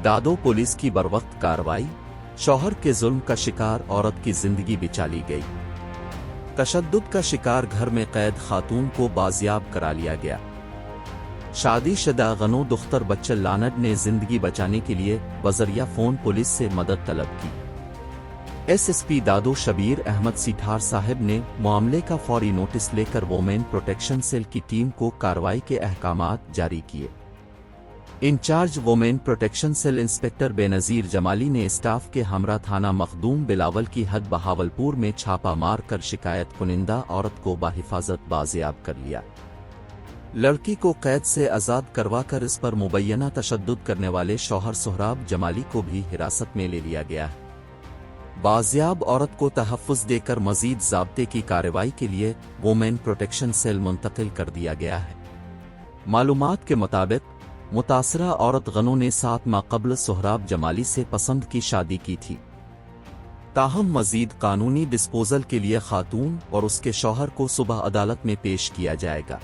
दादो पुलिस की बरवक्त कार्रवाई, शौहर के जुल्म का शिकार औरत की जिंदगी बचा ली गई। तशद्दुद का शिकार घर में कैद खातून को बाजियाब करा लिया गया। शादीशुदा गनो दुख्तर बच्चन लानद ने जिंदगी बचाने के लिए बजरिया फोन पुलिस से मदद तलब की। एसएसपी दादो शबीर अहमद सीठार साहब ने मामले का फौरी नोटिस लेकर वोमेन प्रोटेक्शन सेल की टीम को कार्रवाई के अहकामात जारी किए। Incharge women protection cell inspector Benazir Jamali ने स्टाफ के हमरा थाना मखदूम बिलावल की हद बहावलपुर में छापा मार कर शिकायत कुनिंदा औरत को बाहिफाजत बाजियाब कर लिया। लड़की को कैद से आज़ाद करवाकर इस पर मुबैना तशद्दुद करने वाले शौहर सोहराब जमाली को भी हिरासत में ले लिया गया है। बाजियाब औरत को तहफ़्फ़ुज़ देकर मज़ीद ज़ाब्ते की कार्रवाई के लिए वोमेन प्रोटेक्शन सेल मुंतकिल कर दिया गया है। मालूमात के मुताबिक मुतासरा औरत गनो ने 7 माह कबल सोहराब जमाली से पसंद की शादी की थी। ताहम मज़ीद कानूनी डिस्पोजल के लिए खातून और उसके शौहर को सुबह अदालत में पेश किया जाएगा।